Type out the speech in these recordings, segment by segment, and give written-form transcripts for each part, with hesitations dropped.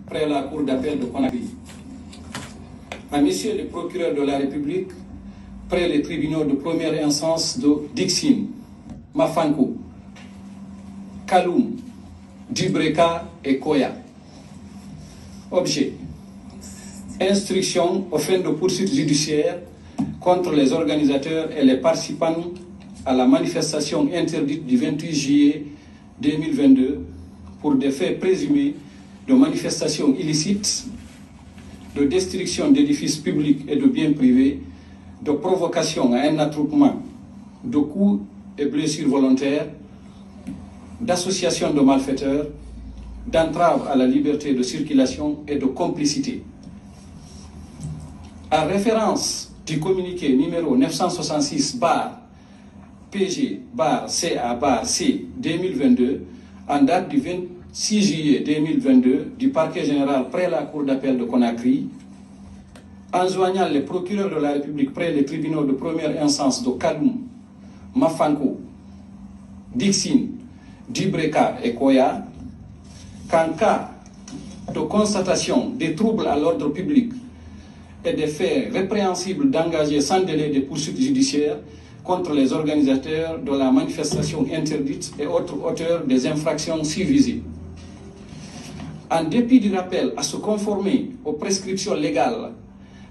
près la Cour d'appel de Conakry. À messieurs les procureurs de la République, près les tribunaux de première instance de Dixine, Mafankou, Kaloum, Dibreka et Koya. Objet: instruction aux fins de poursuites judiciaires contre les organisateurs et les participants à la manifestation interdite du 28 juillet 2022 pour des faits présumés de manifestations illicites, de destruction d'édifices publics et de biens privés, de provocation à un attroupement, de coups et blessures volontaires, d'association de malfaiteurs, d'entrave à la liberté de circulation et de complicité. En référence du communiqué numéro 966-PG-CA-C 2022, en date du 26 juillet 2022 du parquet général près la Cour d'appel de Conakry, enjoignant les procureurs de la République près les tribunaux de première instance de Kaloum, Mafankou, Dixine, Dibreka et Koya, qu'en cas de constatation des troubles à l'ordre public et des faits répréhensibles d'engager sans délai des poursuites judiciaires contre les organisateurs de la manifestation interdite et autres auteurs des infractions ci-visées. En dépit du rappel à se conformer aux prescriptions légales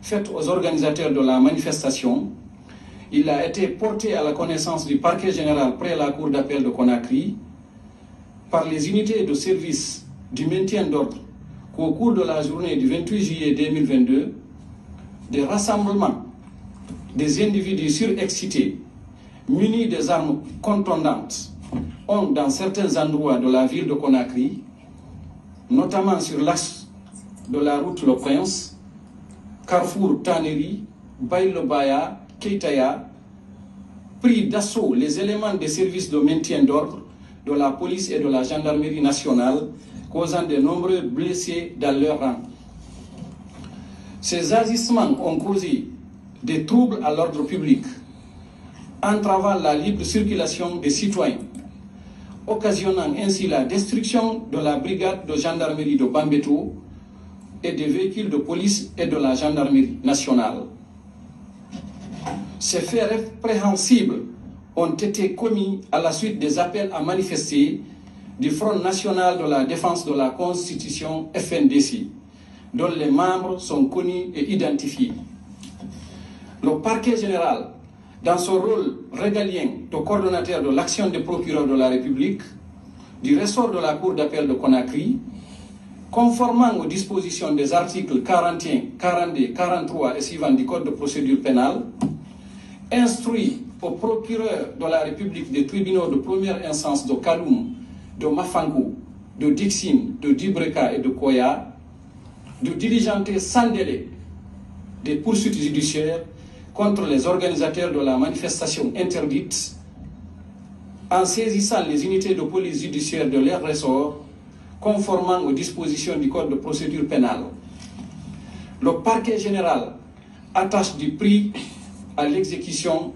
faites aux organisateurs de la manifestation, il a été porté à la connaissance du parquet général près la Cour d'appel de Conakry par les unités de service du maintien d'ordre qu'au cours de la journée du 28 juillet 2022, des rassemblements des individus surexcités, munis des armes contondantes, ont dans certains endroits de la ville de Conakry, notamment sur l'axe de la route Le Prince, Carrefour Taneri, Baïlobaya, Keitaya, pris d'assaut les éléments des services de maintien d'ordre de la police et de la gendarmerie nationale, causant de nombreux blessés dans leur rang. Ces agissements ont causé des troubles à l'ordre public, entravant la libre circulation des citoyens, occasionnant ainsi la destruction de la brigade de gendarmerie de Bambeto et des véhicules de police et de la gendarmerie nationale. Ces faits répréhensibles ont été commis à la suite des appels à manifester du Front national de la défense de la Constitution FNDC, dont les membres sont connus et identifiés. Le parquet général, dans son rôle régalien de coordonnateur de l'action des procureurs de la République, du ressort de la Cour d'appel de Conakry, conformément aux dispositions des articles 41, 42, 43 et suivants du Code de procédure pénale, instruit aux procureurs de la République des tribunaux de première instance de Kaloum, de Mafankou, de Dixine, de Dibreka et de Koya, de diligenter sans délai des poursuites judiciaires contre les organisateurs de la manifestation interdite en saisissant les unités de police judiciaire de leur ressort conformément aux dispositions du Code de procédure pénale. Le parquet général attache du prix à l'exécution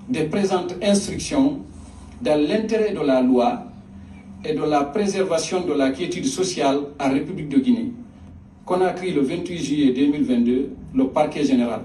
des présentes instructions dans l'intérêt de la loi et de la préservation de la quiétude sociale en République de Guinée. Conakry, le 28 juillet 2022, le parquet général.